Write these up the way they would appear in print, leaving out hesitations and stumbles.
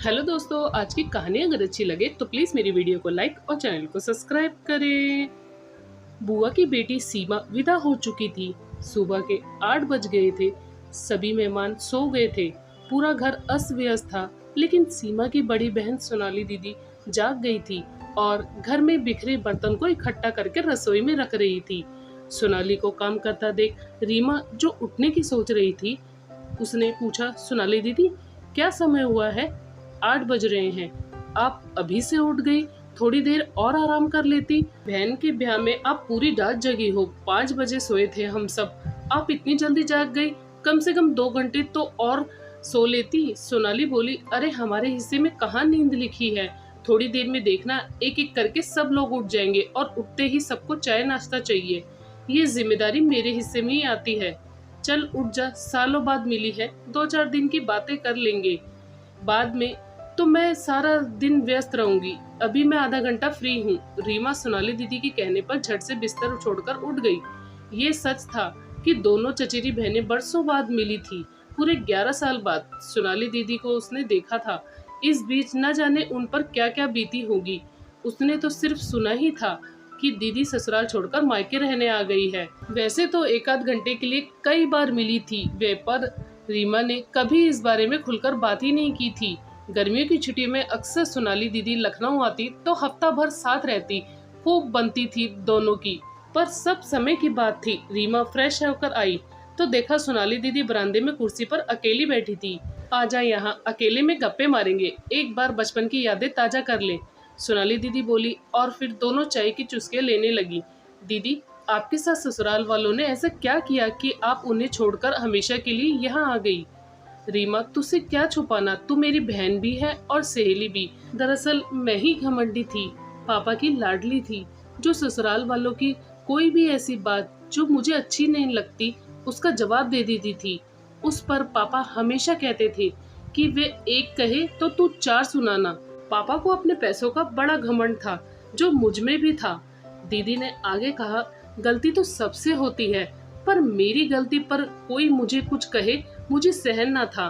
Hello दोस्तों, आज की कहानी अगर अच्छी लगे तो प्लीज़ मेरी वीडियो को लाइक और चैनल को सब्सक्राइब करें। बुआ की बेटी सीमा विदा हो चुकी थी। सुबह के 8 बज गए थे। सभी मेहमान सो गए थे। पूरा घर अस्त व्यस्त था, लेकिन सीमा की बड़ी बहन सोनाली दीदी जाग गई थी और घर में बिखरे बर्तन को इकट्ठा करके रसोई में रख रही थी। सोनाली को काम करता देख रीमा, जो उठने की सोच रही थी, उसने पूछा, सोनाली दीदी, क्या समय हुआ है? 8 बज रहे हैं। आप अभी से उठ गई? थोड़ी देर और आराम कर लेती। बहन के ब्याह में आप पूरी रात जगी हो। 5 बजे सोए थे हम सब। आप इतनी जल्दी जाग गई? कम से कम 2 घंटे तो और सो लेती। सोनाली बोली, अरे हमारे हिस्से में कहाँ नींद लिखी है। थोड़ी देर में देखना, एक एक करके सब लोग उठ जाएंगे और उठते ही सबको चाय नाश्ता चाहिए। ये जिम्मेदारी मेरे हिस्से में ही आती है। चल उठ जा, सालों बाद मिली है, 2-4 दिन की बातें कर लेंगे बाद में। तो मैं सारा दिन व्यस्त रहूंगी। अभी मैं आधा घंटा फ्री हूँ। रीमा सोनाली दीदी के कहने पर झट से बिस्तर छोड़कर उठ गई। ये सच था कि दोनों चचेरी बहनें बरसों बाद मिली थी। पूरे 11 साल बाद सोनाली दीदी को उसने देखा था। इस बीच न जाने उन पर क्या क्या बीती होगी। उसने तो सिर्फ सुना ही था कि दीदी ससुराल छोड़कर मायके रहने आ गई है। वैसे तो एक आध घंटे के लिए कई बार मिली थी वे, पर रीमा ने कभी इस बारे में खुलकर बात ही नहीं की थी। गर्मियों की छुट्टी में अक्सर सोनाली दीदी लखनऊ आती तो हफ्ता भर साथ रहती। खूब बनती थी दोनों की। पर सब समय की बात थी। रीमा फ्रेश होकर आई तो देखा सोनाली दीदी बरामदे में कुर्सी पर अकेली बैठी थी। आजा, यहाँ अकेले में गप्पे मारेंगे, एक बार बचपन की यादें ताजा कर ले, सोनाली दीदी बोली और फिर दोनों चाय की चुस्कियां लेने लगी। दीदी, आपके साथ ससुराल वालों ने ऐसा क्या किया कि आप उन्हें छोड़कर हमेशा के लिए यहाँ आ गई? रीमा, तुझसे क्या छुपाना, तू मेरी बहन भी है और सहेली भी। दरअसल मैं ही घमंडी थी, पापा की लाडली थी, जो ससुराल वालों की कोई भी ऐसी बात जो मुझे अच्छी नहीं लगती उसका जवाब दे देती थी। उस पर पापा हमेशा कहते थे कि वे एक कहे तो तू 4 सुनाना। पापा को अपने पैसों का बड़ा घमंड था, जो मुझ में भी था। दीदी ने आगे कहा, गलती तो सबसे होती है, पर मेरी गलती पर कोई मुझे कुछ कहे मुझे सहन न था।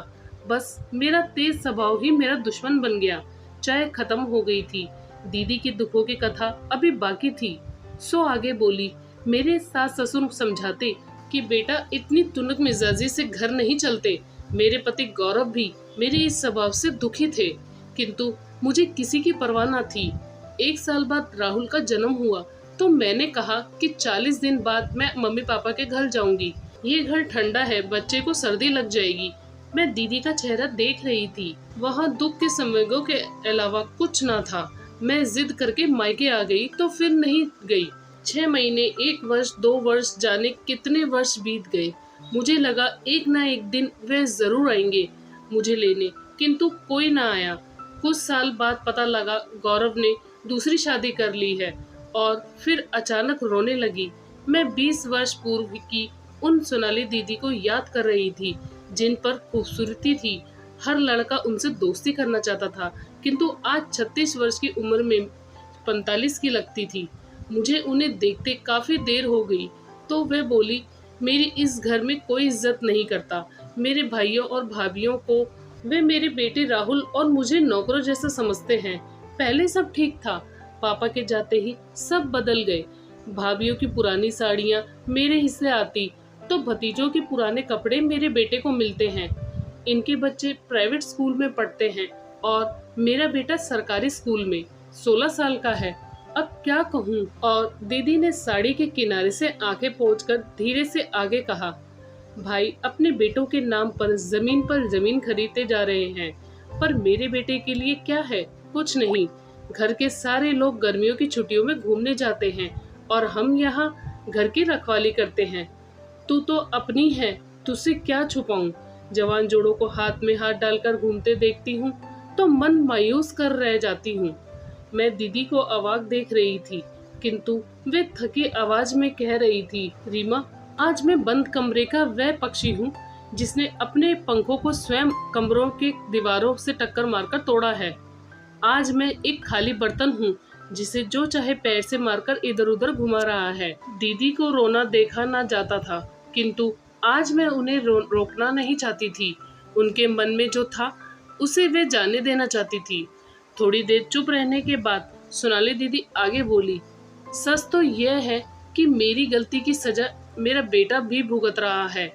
बस मेरा तेज स्वभाव ही मेरा दुश्मन बन गया। चाय खत्म हो गई थी। दीदी की दुखों की कथा अभी बाकी थी। सो आगे बोली, मेरे सास ससुर समझाते कि बेटा, इतनी तुनक मिजाजी से घर नहीं चलते। मेरे पति गौरव भी मेरे इस स्वभाव से दुखी थे, किंतु मुझे किसी की परवाह न थी। 1 साल बाद राहुल का जन्म हुआ तो मैंने कहा कि 40 दिन बाद मैं मम्मी पापा के घर जाऊंगी। ये घर ठंडा है, बच्चे को सर्दी लग जाएगी। मैं दीदी का चेहरा देख रही थी। वहाँ दुख के संवेगों के अलावा कुछ ना था। मैं जिद करके मायके आ गई तो फिर नहीं गई। 6 महीने, 1 वर्ष, 2 वर्ष, जाने कितने वर्ष बीत गए। मुझे लगा एक ना एक दिन वे जरूर आएंगे मुझे लेने, किंतु कोई ना आया। कुछ साल बाद पता लगा गौरव ने दूसरी शादी कर ली है और फिर अचानक रोने लगी। मैं 20 वर्ष पूर्व की उन सोनाली दीदी को याद कर रही थी, जिन पर खूबसूरती थी। हर लड़का उनसे दोस्ती करना चाहता था, किंतु आज 36 वर्ष की उम्र में 45 की लगती थी। मुझे उन्हें देखते काफी देर हो गई तो वे बोली, मेरी इस घर में कोई इज्जत नहीं करता। मेरे भाइयों और भाभीियों को वे मेरे बेटे राहुल और मुझे नौकरों जैसा समझते हैं। पहले सब ठीक था, पापा के जाते ही सब बदल गए। भाभीियों की पुरानी साड़ियाँ मेरे हिस्से आती तो भतीजों के पुराने कपड़े मेरे बेटे को मिलते हैं। इनके बच्चे प्राइवेट स्कूल में पढ़ते हैं और मेरा बेटा सरकारी स्कूल में 16 साल का है। अब क्या कहूँ? और दीदी ने साड़ी के किनारे से आंखें पोंछकर धीरे से आगे कहा, भाई अपने बेटों के नाम पर जमीन खरीदते जा रहे हैं, पर मेरे बेटे के लिए क्या है? कुछ नहीं। घर के सारे लोग गर्मियों की छुट्टियों में घूमने जाते हैं और हम यहाँ घर की रखवाली करते हैं। तू तो अपनी है, तुझसे क्या छुपाऊं? जवान जोड़ों को हाथ में हाथ डालकर घूमते देखती हूँ तो मन मायूस कर रह जाती हूँ। मैं दीदी को अवाक देख रही थी, किंतु वे थकी आवाज में कह रही थी, रीमा, आज मैं बंद कमरे का वह पक्षी हूँ जिसने अपने पंखों को स्वयं कमरों के दीवारों से टक्कर मारकर तोड़ा है। आज मैं एक खाली बर्तन हूँ जिसे जो चाहे पैर से मारकर इधर उधर घुमा रहा है। दीदी को रोना देखा ना जाता था, किंतु आज मैं उन्हें रोकना नहीं चाहती थी। उनके मन में जो था उसे वे जाने देना चाहती थी। थोड़ी देर चुप रहने के बाद सोनाली दीदी आगे बोली, सच तो यह है कि मेरी गलती की सजा मेरा बेटा भी भुगत रहा है।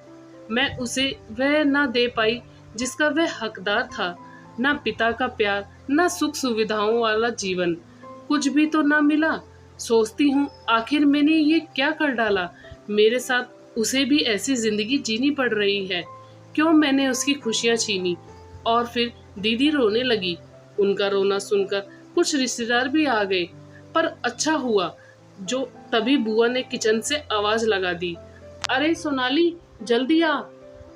मैं उसे वह ना दे पाई जिसका वह हकदार था, ना पिता का प्यार, ना सुख सुविधाओं वाला जीवन, कुछ भी तो ना मिला। सोचती हूँ आखिर मैंने ये क्या कर डाला। मेरे साथ उसे भी ऐसी जिंदगी जीनी पड़ रही है। क्यों मैंने उसकी खुशियाँ छीनी। और फिर दीदी रोने लगी। उनका रोना सुनकर कुछ रिश्तेदार भी आ गए, पर अच्छा हुआ जो तभी बुआ ने किचन से आवाज लगा दी, अरे सोनाली जल्दी आ।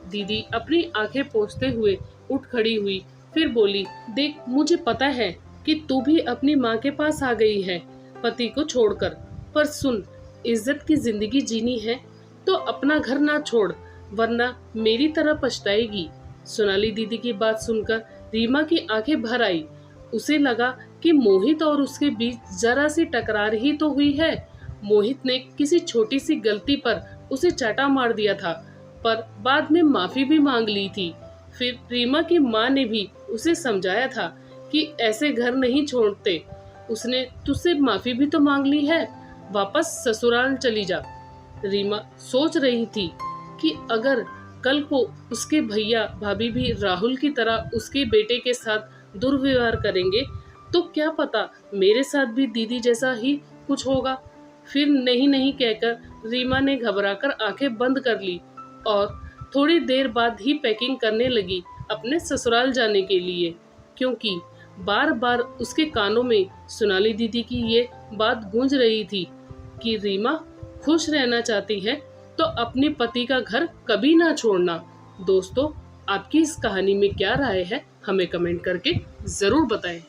दीदी अपनी आंखें पोंछते हुए उठ खड़ी हुई, फिर बोली, देख मुझे पता है कि तू भी अपनी माँ के पास आ गई है पति को छोड़कर, पर सुन, इज्जत की जिंदगी जीनी है तो अपना घर ना छोड़, वरना मेरी तरह पछताएगी। सोनाली दीदी की बात सुनकर रीमा की आंखें भर आई। उसे लगा कि मोहित और उसके बीच जरा सी टकरार ही तो हुई है। मोहित ने किसी छोटी सी गलती पर उसे चाटा मार दिया था, पर बाद में माफी भी मांग ली थी। फिर रीमा की माँ ने भी उसे समझाया था कि ऐसे घर नहीं छोड़ते। उसने तुझसे माफी भी तो मांग ली है, वापस ससुराल चली जा। रीमा सोच रही थी कि अगर कल को उसके भैया भाभी भी राहुल की तरह उसके बेटे के साथ दुर्व्यवहार करेंगे तो क्या पता मेरे साथ भी दीदी जैसा ही कुछ होगा। फिर नहीं नहीं कहकर रीमा ने घबराकर आंखें बंद कर ली और थोड़ी देर बाद ही पैकिंग करने लगी अपने ससुराल जाने के लिए, क्योंकि बार बार उसके कानों में सोनाली दीदी की ये बात गूंज रही थी कि रीमा खुश रहना चाहती है तो अपने पति का घर कभी ना छोड़ना। दोस्तों, आपकी इस कहानी में क्या राय है, हमें कमेंट करके ज़रूर बताएं।